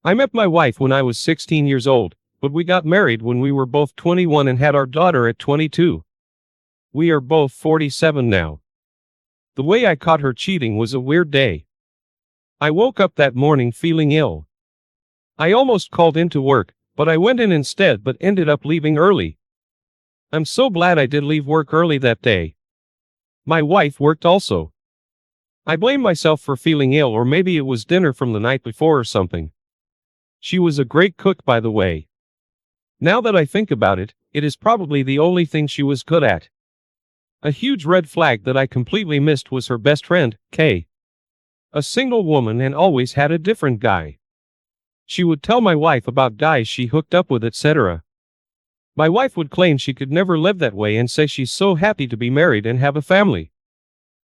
I met my wife when I was 16 years old, but we got married when we were both 21 and had our daughter at 22. We are both 47 now. The way I caught her cheating was a weird day. I woke up that morning feeling ill. I almost called into work, but I went in instead but ended up leaving early. I'm so glad I did leave work early that day. My wife worked also. I blame myself for feeling ill, or maybe it was dinner from the night before or something. She was a great cook, by the way. Now that I think about it, it is probably the only thing she was good at. A huge red flag that I completely missed was her best friend, Kay. A single woman and always had a different guy. She would tell my wife about guys she hooked up with, etc. My wife would claim she could never live that way and say she's so happy to be married and have a family.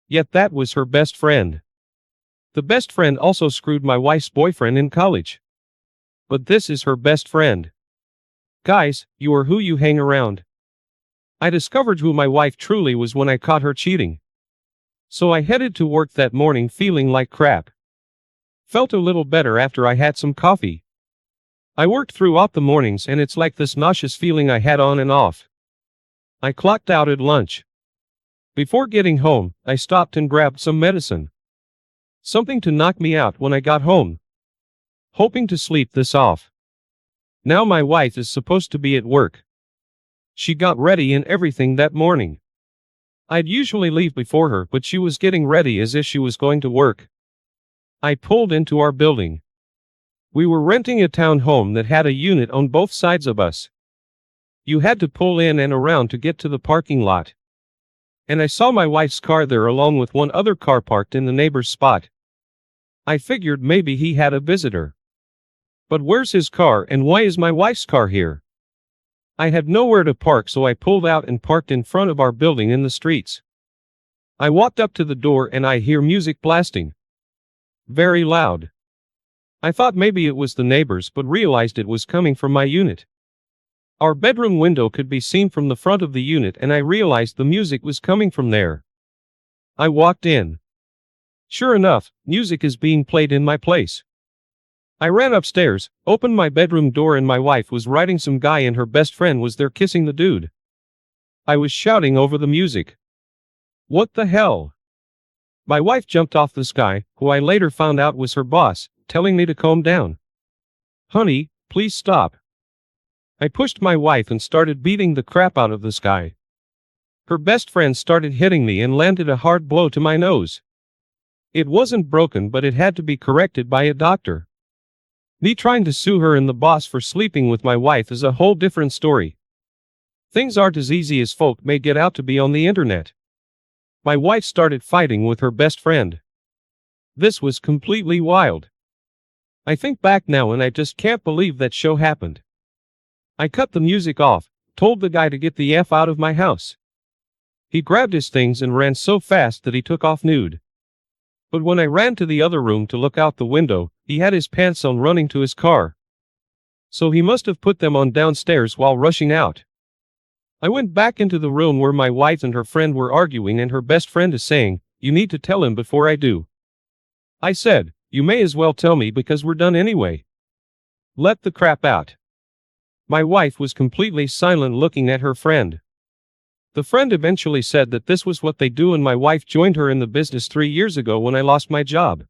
Yet that was her best friend. The best friend also screwed my wife's boyfriend in college. But this is her best friend. Guys, you are who you hang around. I discovered who my wife truly was when I caught her cheating. So I headed to work that morning feeling like crap. Felt a little better after I had some coffee. I worked throughout the mornings and it's like this nauseous feeling I had on and off. I clocked out at lunch. Before getting home, I stopped and grabbed some medicine. Something to knock me out when I got home. Hoping to sleep this off. Now my wife is supposed to be at work. She got ready and everything that morning. I'd usually leave before her, but she was getting ready as if she was going to work. I pulled into our building. We were renting a town home that had a unit on both sides of us. You had to pull in and around to get to the parking lot. And I saw my wife's car there along with one other car parked in the neighbor's spot. I figured maybe he had a visitor. But where's his car and why is my wife's car here? I had nowhere to park, so I pulled out and parked in front of our building in the streets. I walked up to the door and I hear music blasting. Very loud. I thought maybe it was the neighbors, but realized it was coming from my unit. Our bedroom window could be seen from the front of the unit and I realized the music was coming from there. I walked in. Sure enough, music is being played in my place. I ran upstairs, opened my bedroom door and my wife was riding some guy and her best friend was there kissing the dude. I was shouting over the music. What the hell? My wife jumped off this guy, who I later found out was her boss, telling me to calm down. Honey, please stop. I pushed my wife and started beating the crap out of this guy. Her best friend started hitting me and landed a hard blow to my nose. It wasn't broken, but it had to be corrected by a doctor. Me trying to sue her and the boss for sleeping with my wife is a whole different story. Things aren't as easy as folk may get out to be on the internet. My wife started fighting with her best friend. This was completely wild. I think back now and I just can't believe that show happened. I cut the music off, told the guy to get the F out of my house. He grabbed his things and ran so fast that he took off nude. But when I ran to the other room to look out the window, he had his pants on running to his car. So he must have put them on downstairs while rushing out. I went back into the room where my wife and her friend were arguing and her best friend is saying, "You need to tell him before I do." I said, "You may as well tell me because we're done anyway. Let the crap out." My wife was completely silent looking at her friend. The friend eventually said that this was what they do and my wife joined her in the business 3 years ago when I lost my job.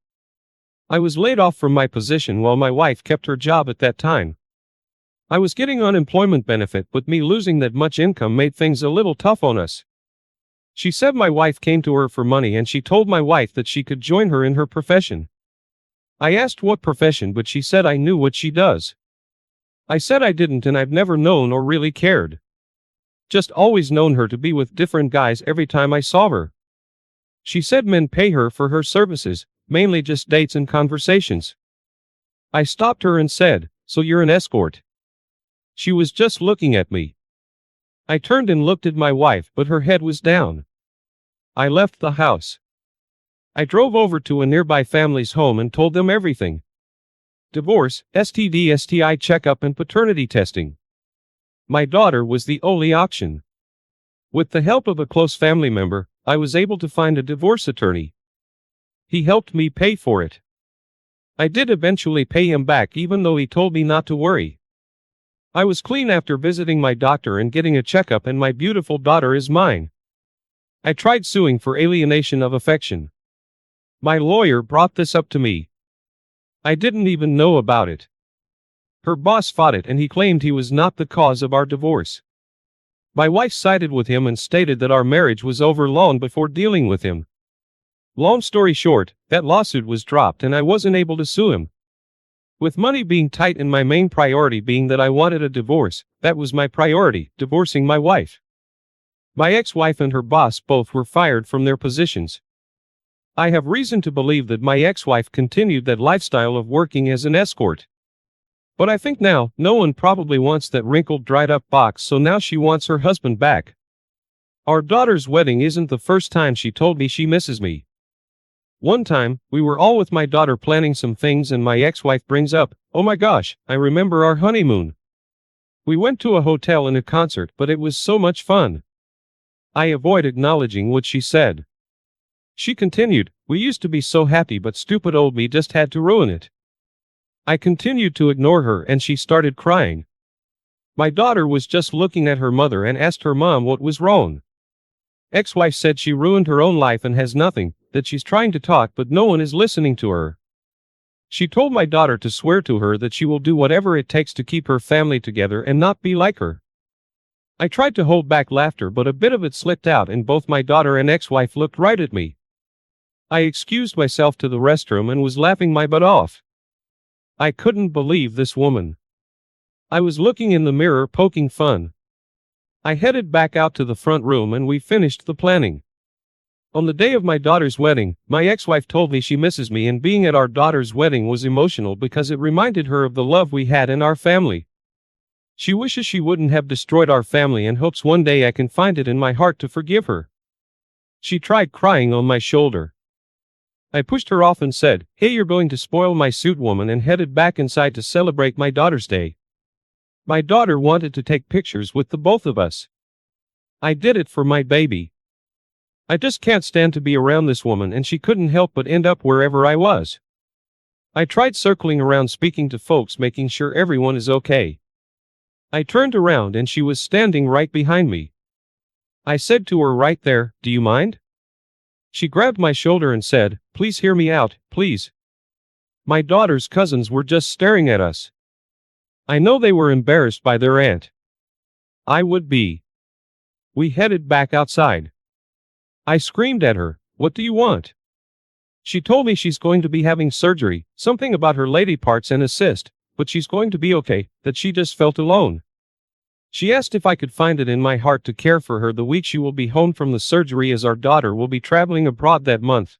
I was laid off from my position while my wife kept her job at that time. I was getting unemployment benefit, but me losing that much income made things a little tough on us. She said my wife came to her for money and she told my wife that she could join her in her profession. I asked what profession, but she said I knew what she does. I said I didn't and I've never known or really cared. Just always known her to be with different guys every time I saw her. She said men pay her for her services, mainly just dates and conversations. I stopped her and said, "So you're an escort?" She was just looking at me. I turned and looked at my wife, but her head was down. I left the house. I drove over to a nearby family's home and told them everything. Divorce, STD, STI checkup and paternity testing. My daughter was the only option. With the help of a close family member, I was able to find a divorce attorney. He helped me pay for it. I did eventually pay him back even though he told me not to worry. I was clean after visiting my doctor and getting a checkup, and my beautiful daughter is mine. I tried suing for alienation of affection. My lawyer brought this up to me. I didn't even know about it. Her boss fought it and he claimed he was not the cause of our divorce. My wife sided with him and stated that our marriage was over long before dealing with him. Long story short, that lawsuit was dropped and I wasn't able to sue him. With money being tight and my main priority being that I wanted a divorce, that was my priority, divorcing my wife. My ex-wife and her boss both were fired from their positions. I have reason to believe that my ex-wife continued that lifestyle of working as an escort. But I think now, no one probably wants that wrinkled, dried-up box, so now she wants her husband back. Our daughter's wedding isn't the first time she told me she misses me. One time, we were all with my daughter planning some things and my ex-wife brings up, "Oh my gosh, I remember our honeymoon. We went to a hotel and a concert, but it was so much fun." I avoid acknowledging what she said. She continued, "We used to be so happy, but stupid old me just had to ruin it." I continued to ignore her and she started crying. My daughter was just looking at her mother and asked her mom what was wrong. Ex-wife said she ruined her own life and has nothing, that she's trying to talk but no one is listening to her. She told my daughter to swear to her that she will do whatever it takes to keep her family together and not be like her. I tried to hold back laughter, but a bit of it slipped out and both my daughter and ex-wife looked right at me. I excused myself to the restroom and was laughing my butt off. I couldn't believe this woman. I was looking in the mirror poking fun. I headed back out to the front room and we finished the planning. On the day of my daughter's wedding, my ex-wife told me she misses me, and being at our daughter's wedding was emotional because it reminded her of the love we had in our family. She wishes she wouldn't have destroyed our family and hopes one day I can find it in my heart to forgive her. She tried crying on my shoulder. I pushed her off and said, "Hey, you're going to spoil my suit, woman," and headed back inside to celebrate my daughter's day. My daughter wanted to take pictures with the both of us. I did it for my baby. I just can't stand to be around this woman, and she couldn't help but end up wherever I was. I tried circling around speaking to folks, making sure everyone is okay. I turned around and she was standing right behind me. I said to her right there, "Do you mind?" She grabbed my shoulder and said, "Please hear me out, please." My daughter's cousins were just staring at us. I know they were embarrassed by their aunt. I would be. We headed back outside. I screamed at her, "What do you want?" She told me she's going to be having surgery, something about her lady parts and a cyst, but she's going to be okay, that she just felt alone. She asked if I could find it in my heart to care for her the week she will be home from the surgery, as our daughter will be traveling abroad that month.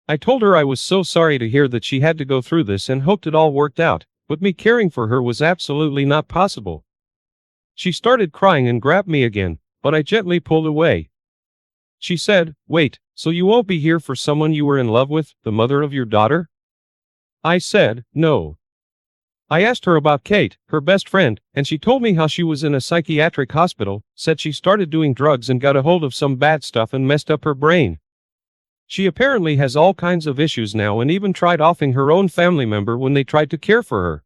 I told her I was so sorry to hear that she had to go through this and hoped it all worked out, but me caring for her was absolutely not possible. She started crying and grabbed me again, but I gently pulled away. She said, "Wait, so you won't be here for someone you were in love with, the mother of your daughter?" I said, "No." I asked her about Kate, her best friend, and she told me how she was in a psychiatric hospital, said she started doing drugs and got a hold of some bad stuff and messed up her brain. She apparently has all kinds of issues now and even tried offing her own family member when they tried to care for her.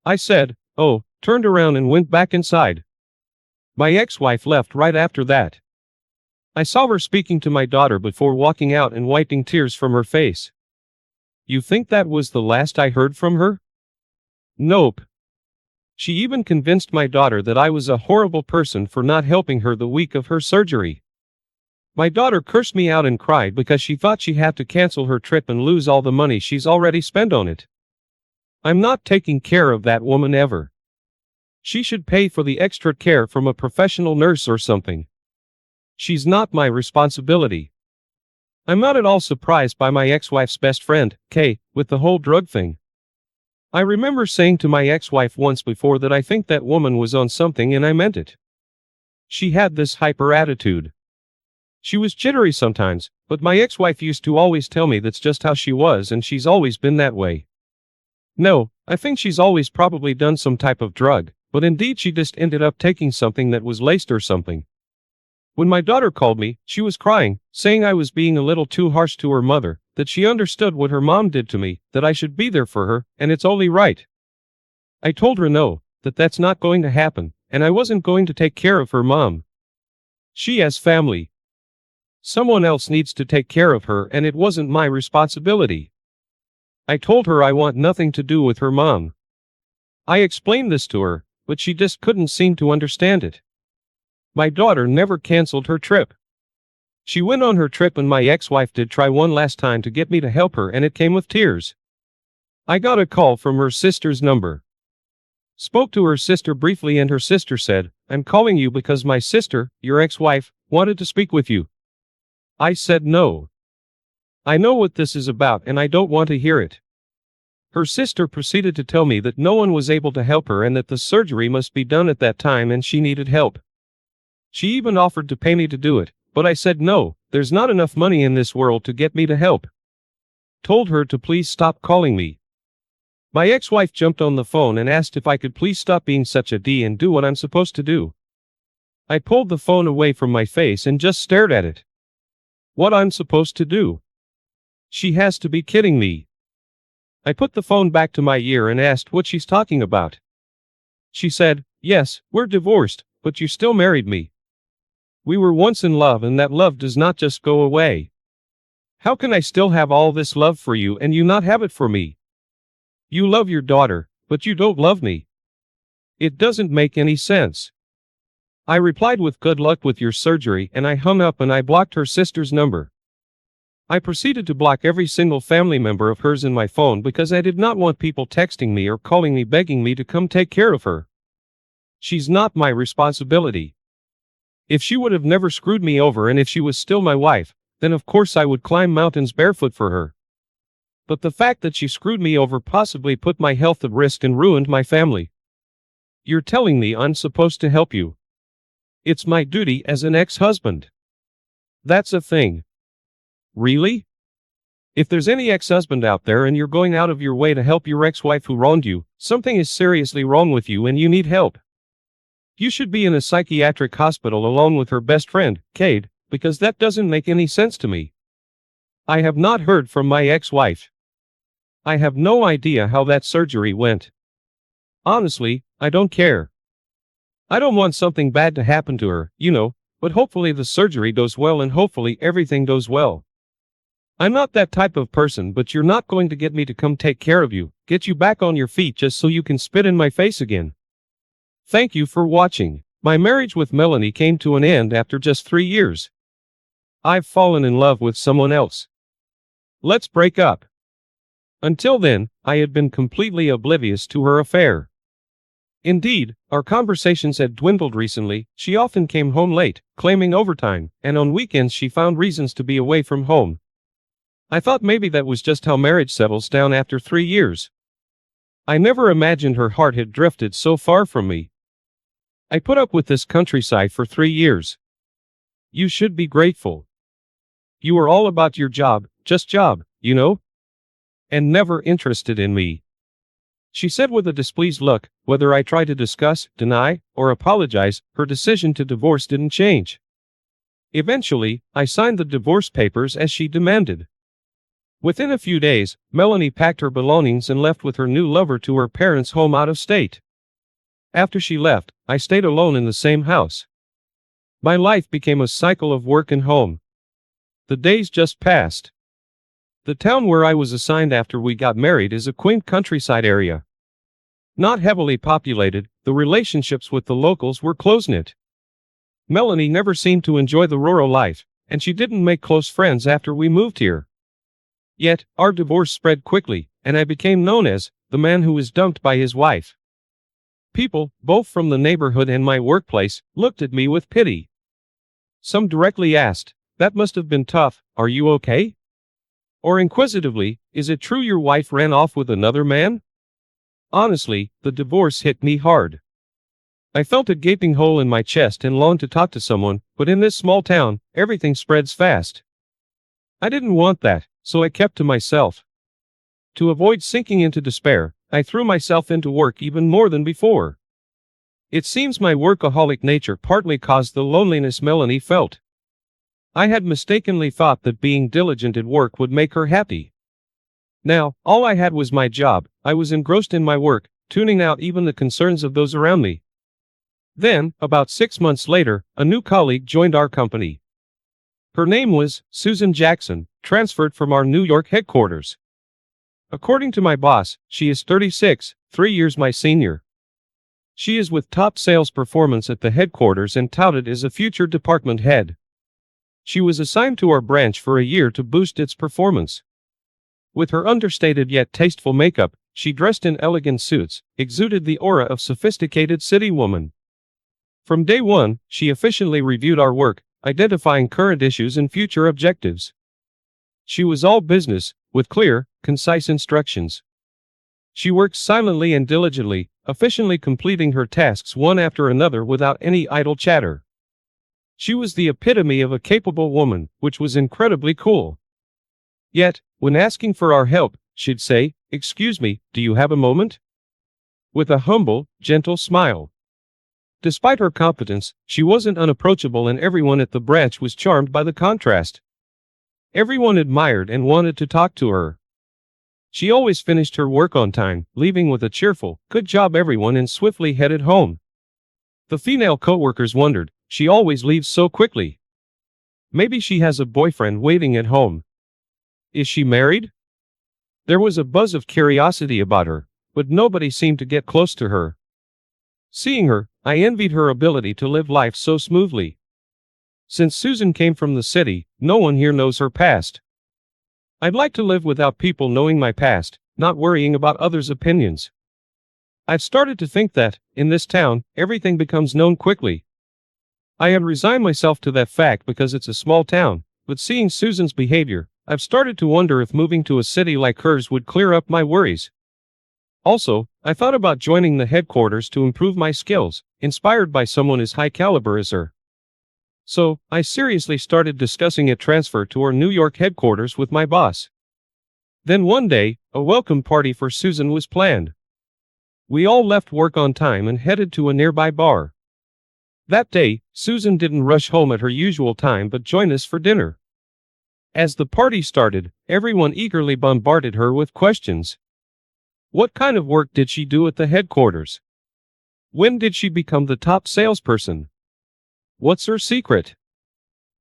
I said, "Oh," turned around and went back inside. My ex-wife left right after that. I saw her speaking to my daughter before walking out and wiping tears from her face. You think that was the last I heard from her? Nope. She even convinced my daughter that I was a horrible person for not helping her the week of her surgery. My daughter cursed me out and cried because she thought she had to cancel her trip and lose all the money she's already spent on it. I'm not taking care of that woman ever. She should pay for the extra care from a professional nurse or something. She's not my responsibility. I'm not at all surprised by my ex-wife's best friend, Kay, with the whole drug thing. I remember saying to my ex-wife once before that I think that woman was on something, and I meant it. She had this hyper attitude. She was jittery sometimes, but my ex-wife used to always tell me that's just how she was and she's always been that way. No, I think she's always probably done some type of drug, but indeed she just ended up taking something that was laced or something. When my daughter called me, she was crying, saying I was being a little too harsh to her mother, that she understood what her mom did to me, that I should be there for her, and it's only right. I told her no, that that's not going to happen, and I wasn't going to take care of her mom. She has family. Someone else needs to take care of her, and it wasn't my responsibility. I told her I want nothing to do with her mom. I explained this to her, but she just couldn't seem to understand it. My daughter never canceled her trip. She went on her trip and my ex-wife did try one last time to get me to help her, and it came with tears. I got a call from her sister's number. Spoke to her sister briefly and her sister said, "I'm calling you because my sister, your ex-wife, wanted to speak with you." I said no. I know what this is about and I don't want to hear it. Her sister proceeded to tell me that no one was able to help her and that the surgery must be done at that time and she needed help. She even offered to pay me to do it, but I said no, there's not enough money in this world to get me to help. Told her to please stop calling me. My ex-wife jumped on the phone and asked if I could please stop being such a D and do what I'm supposed to do. I pulled the phone away from my face and just stared at it. What I'm supposed to do? She has to be kidding me. I put the phone back to my ear and asked what she's talking about. She said, "Yes, we're divorced, but you still married me. We were once in love and that love does not just go away. How can I still have all this love for you and you not have it for me? You love your daughter, but you don't love me. It doesn't make any sense." I replied with "Good luck with your surgery," and I hung up and I blocked her sister's number. I proceeded to block every single family member of hers in my phone because I did not want people texting me or calling me begging me to come take care of her. She's not my responsibility. If she would have never screwed me over and if she was still my wife, then of course I would climb mountains barefoot for her. But the fact that she screwed me over possibly put my health at risk and ruined my family. You're telling me I'm supposed to help you? It's my duty as an ex-husband. That's a thing. Really? If there's any ex-husband out there and you're going out of your way to help your ex-wife who wronged you, something is seriously wrong with you and you need help. You should be in a psychiatric hospital along with her best friend, Cade, because that doesn't make any sense to me. I have not heard from my ex-wife. I have no idea how that surgery went. Honestly, I don't care. I don't want something bad to happen to her, but hopefully the surgery goes well and hopefully everything goes well. I'm not that type of person, but you're not going to get me to come take care of you, get you back on your feet just so you can spit in my face again. Thank you for watching. My marriage with Melanie came to an end after just 3 years. I've fallen in love with someone else. Let's break up. Until then, I had been completely oblivious to her affair. Indeed, our conversations had dwindled recently. She often came home late, claiming overtime, and on weekends she found reasons to be away from home. I thought maybe that was just how marriage settles down after 3 years. I never imagined her heart had drifted so far from me. I put up with this countryside for 3 years. You should be grateful. You were all about your job, just job, and never interested in me. She said with a displeased look. Whether I tried to discuss, deny, or apologize, her decision to divorce didn't change. Eventually, I signed the divorce papers as she demanded. Within a few days, Melanie packed her belongings and left with her new lover to her parents' home out of state. After she left, I stayed alone in the same house. My life became a cycle of work and home. The days just passed. The town where I was assigned after we got married is a quaint countryside area. Not heavily populated, the relationships with the locals were close-knit. Melanie never seemed to enjoy the rural life, and she didn't make close friends after we moved here. Yet, our divorce spread quickly, and I became known as the man who was dumped by his wife. People, both from the neighborhood and my workplace, looked at me with pity. Some directly asked, "That must have been tough, are you okay?" Or inquisitively, "Is it true your wife ran off with another man?" Honestly, the divorce hit me hard. I felt a gaping hole in my chest and longed to talk to someone, but in this small town, everything spreads fast. I didn't want that, so I kept to myself. To avoid sinking into despair, I threw myself into work even more than before. It seems my workaholic nature partly caused the loneliness Melanie felt. I had mistakenly thought that being diligent at work would make her happy. Now, all I had was my job. I was engrossed in my work, tuning out even the concerns of those around me. Then, about 6 months later, a new colleague joined our company. Her name was Susan Jackson, transferred from our New York headquarters. According to my boss, she is 36, 3 years my senior. She is with top sales performance at the headquarters and touted as a future department head. She was assigned to our branch for a year to boost its performance. With her understated yet tasteful makeup, she dressed in elegant suits, exuded the aura of sophisticated city woman. From day one, she efficiently reviewed our work, identifying current issues and future objectives. She was all business, with clear, concise instructions. She worked silently and diligently, efficiently completing her tasks one after another without any idle chatter. She was the epitome of a capable woman, which was incredibly cool. Yet, when asking for our help, she'd say, "Excuse me, do you have a moment?" With a humble, gentle smile. Despite her competence, she wasn't unapproachable and everyone at the branch was charmed by the contrast. Everyone admired and wanted to talk to her. She always finished her work on time, leaving with a cheerful, "Good job everyone," and swiftly headed home. The female coworkers wondered, "She always leaves so quickly. Maybe she has a boyfriend waiting at home. Is she married?" There was a buzz of curiosity about her, but nobody seemed to get close to her. Seeing her, I envied her ability to live life so smoothly. Since Susan came from the city, no one here knows her past. I'd like to live without people knowing my past, not worrying about others' opinions. I've started to think that, in this town, everything becomes known quickly. I had resigned myself to that fact because it's a small town, but seeing Susan's behavior, I've started to wonder if moving to a city like hers would clear up my worries. Also, I thought about joining the headquarters to improve my skills, inspired by someone as high caliber as her. So, I seriously started discussing a transfer to our New York headquarters with my boss. Then one day, a welcome party for Susan was planned. We all left work on time and headed to a nearby bar. That day, Susan didn't rush home at her usual time but joined us for dinner. As the party started, everyone eagerly bombarded her with questions. What kind of work did she do at the headquarters? When did she become the top salesperson? What's her secret?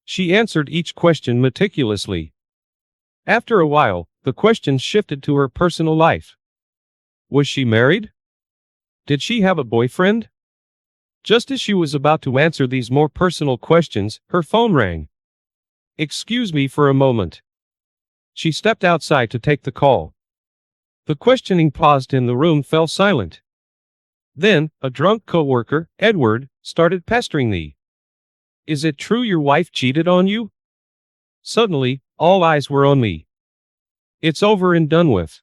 She answered each question meticulously. After a while, the questions shifted to her personal life. Was she married? Did she have a boyfriend? Just as she was about to answer these more personal questions, her phone rang. "Excuse me for a moment." She stepped outside to take the call. The questioning paused and the room fell silent. Then, a drunk coworker, Edward, started pestering me. "Is it true your wife cheated on you?" Suddenly, all eyes were on me. "It's over and done with."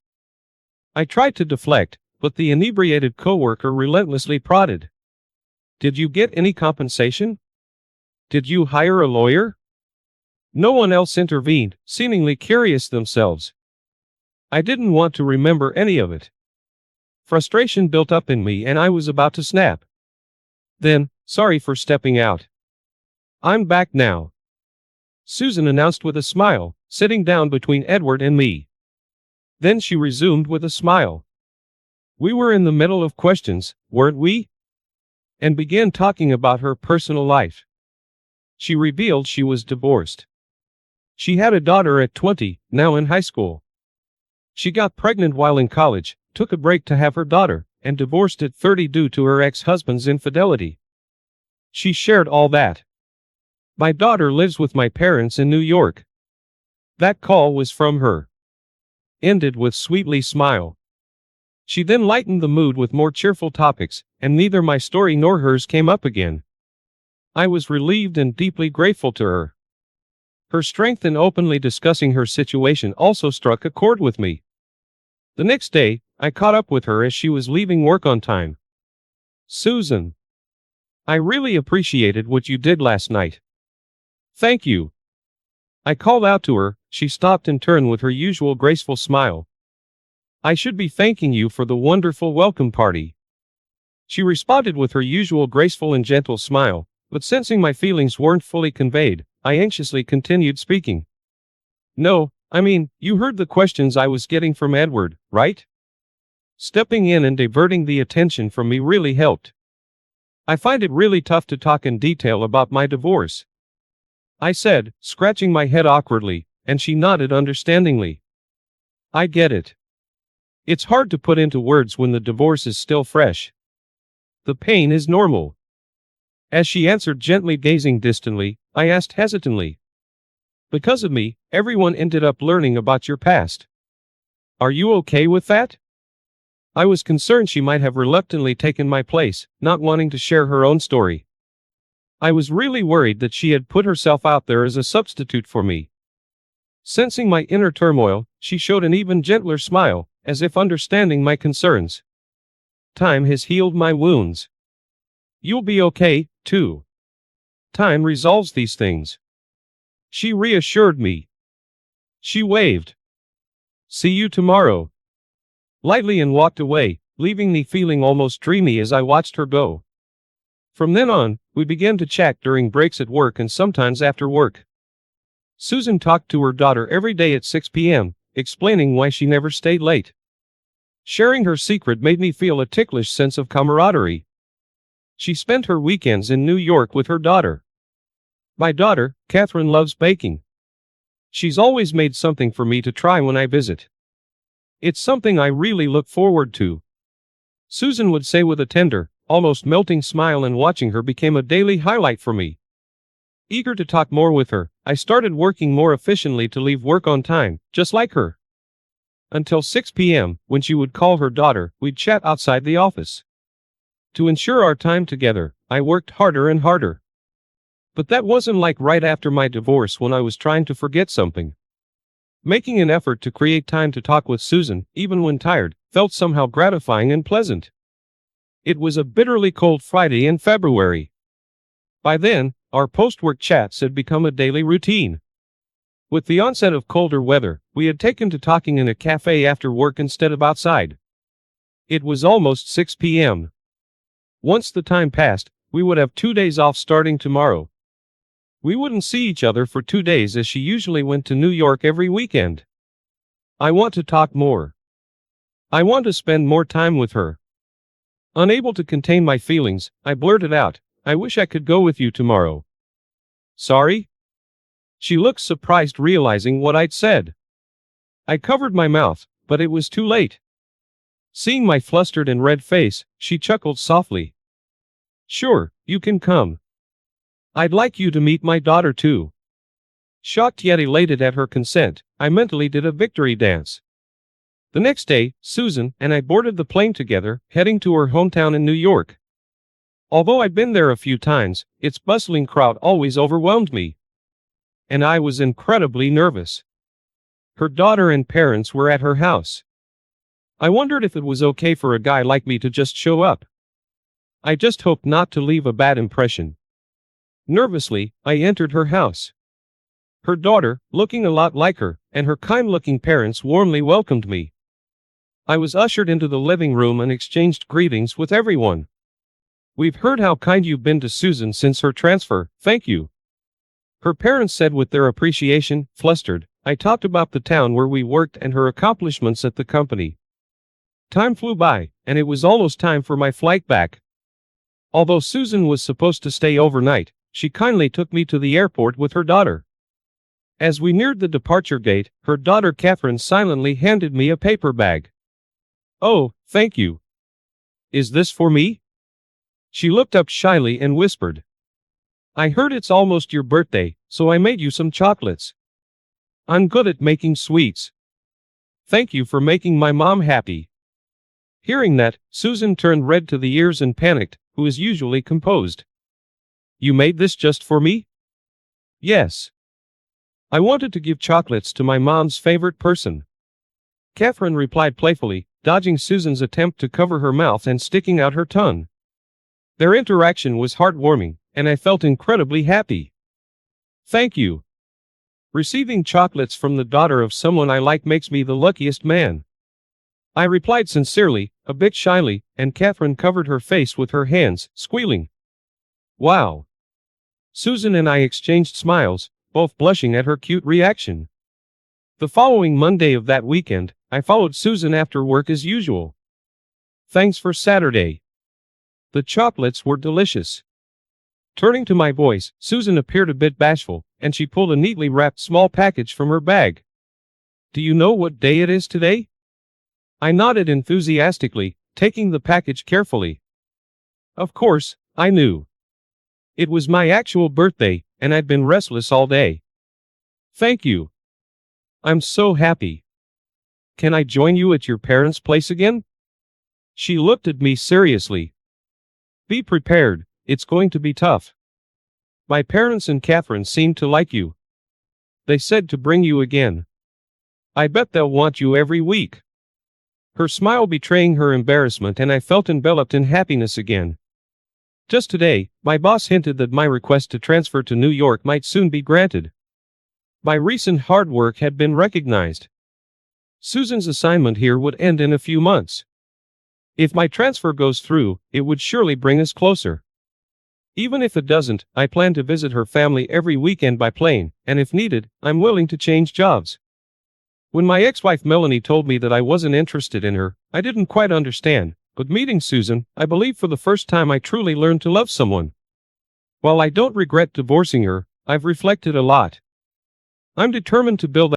I tried to deflect, but the inebriated coworker relentlessly prodded. "Did you get any compensation? Did you hire a lawyer?" No one else intervened, seemingly curious themselves. I didn't want to remember any of it. Frustration built up in me and I was about to snap. Then, "Sorry for stepping out. I'm back now," Susan announced with a smile, sitting down between Edward and me. Then she resumed with a smile. "We were in the middle of questions, weren't we?" And began talking about her personal life. She revealed she was divorced. She had a daughter at 20, now in high school. She got pregnant while in college, took a break to have her daughter, and divorced at 30 due to her ex-husband's infidelity. She shared all that. "My daughter lives with my parents in New York." That call was from her. Ended with sweetly smile. She then lightened the mood with more cheerful topics, and neither my story nor hers came up again. I was relieved and deeply grateful to her. Her strength in openly discussing her situation also struck a chord with me. The next day, I caught up with her as she was leaving work on time. "Susan, I really appreciated what you did last night. Thank you." I called out to her. She stopped and turned with her usual graceful smile. "I should be thanking you for the wonderful welcome party." She responded with her usual graceful and gentle smile, but sensing my feelings weren't fully conveyed, I anxiously continued speaking. No, I mean, you heard the questions I was getting from Edward, right? Stepping in and diverting the attention from me really helped. I find it really tough to talk in detail about my divorce, I said, scratching my head awkwardly, and she nodded understandingly. I get it. It's hard to put into words when the divorce is still fresh. The pain is normal. As she answered gently, gazing distantly, I asked hesitantly. Because of me, everyone ended up learning about your past. Are you okay with that? I was concerned she might have reluctantly taken my place, not wanting to share her own story. I was really worried that she had put herself out there as a substitute for me. Sensing my inner turmoil, she showed an even gentler smile, as if understanding my concerns. Time has healed my wounds. You'll be okay, too. Time resolves these things. She reassured me. She waved. See you tomorrow. Lightly, and walked away, leaving me feeling almost dreamy as I watched her go. From then on, we began to chat during breaks at work and sometimes after work. Susan talked to her daughter every day at 6 p.m., explaining why she never stayed late. Sharing her secret made me feel a ticklish sense of camaraderie. She spent her weekends in New York with her daughter. My daughter, Catherine, loves baking. She's always made something for me to try when I visit. It's something I really look forward to, Susan would say with a tender, almost melting smile, and watching her became a daily highlight for me. Eager to talk more with her, I started working more efficiently to leave work on time, just like her. Until 6 p.m., when she would call her daughter, we'd chat outside the office. To ensure our time together, I worked harder and harder. But that wasn't like right after my divorce when I was trying to forget something. Making an effort to create time to talk with Susan, even when tired, felt somehow gratifying and pleasant. It was a bitterly cold Friday in February. By then, our post-work chats had become a daily routine. With the onset of colder weather, we had taken to talking in a cafe after work instead of outside. It was almost 6 p.m. Once the time passed, we would have 2 days off starting tomorrow. We wouldn't see each other for 2 days as she usually went to New York every weekend. I want to talk more. I want to spend more time with her. Unable to contain my feelings, I blurted out, I wish I could go with you tomorrow. Sorry? She looked surprised, realizing what I'd said. I covered my mouth, but it was too late. Seeing my flustered and red face, she chuckled softly. Sure, you can come. I'd like you to meet my daughter too. Shocked yet elated at her consent, I mentally did a victory dance. The next day, Susan and I boarded the plane together, heading to her hometown in New York. Although I'd been there a few times, its bustling crowd always overwhelmed me. And I was incredibly nervous. Her daughter and parents were at her house. I wondered if it was okay for a guy like me to just show up. I just hoped not to leave a bad impression. Nervously, I entered her house. Her daughter, looking a lot like her, and her kind-looking parents warmly welcomed me. I was ushered into the living room and exchanged greetings with everyone. We've heard how kind you've been to Susan since her transfer, thank you. Her parents said with their appreciation. Flustered, I talked about the town where we worked and her accomplishments at the company. Time flew by, and it was almost time for my flight back. Although Susan was supposed to stay overnight, she kindly took me to the airport with her daughter. As we neared the departure gate, her daughter Catherine silently handed me a paper bag. Oh, thank you. Is this for me? She looked up shyly and whispered. I heard it's almost your birthday, so I made you some chocolates. I'm good at making sweets. Thank you for making my mom happy. Hearing that, Susan turned red to the ears and panicked, who is usually composed. You made this just for me? Yes. I wanted to give chocolates to my mom's favorite person. Catherine replied playfully, dodging Susan's attempt to cover her mouth and sticking out her tongue. Their interaction was heartwarming, and I felt incredibly happy. Thank you. Receiving chocolates from the daughter of someone I like makes me the luckiest man. I replied sincerely, a bit shyly, and Catherine covered her face with her hands, squealing. Wow. Susan and I exchanged smiles, both blushing at her cute reaction. The following Monday of that weekend, I followed Susan after work as usual. Thanks for Saturday. The chocolates were delicious. Turning to my voice, Susan appeared a bit bashful, and she pulled a neatly wrapped small package from her bag. Do you know what day it is today? I nodded enthusiastically, taking the package carefully. Of course, I knew. It was my actual birthday, and I'd been restless all day. Thank you. I'm so happy. Can I join you at your parents' place again? She looked at me seriously. Be prepared, it's going to be tough. My parents and Catherine seem to like you. They said to bring you again. I bet they'll want you every week. Her smile betraying her embarrassment, and I felt enveloped in happiness again. Just today, my boss hinted that my request to transfer to New York might soon be granted. My recent hard work had been recognized. Susan's assignment here would end in a few months. If my transfer goes through, it would surely bring us closer. Even if it doesn't, I plan to visit her family every weekend by plane, and if needed, I'm willing to change jobs. When my ex-wife Melanie told me that I wasn't interested in her, I didn't quite understand, but meeting Susan, I believe for the first time I truly learned to love someone. While I don't regret divorcing her, I've reflected a lot. I'm determined to build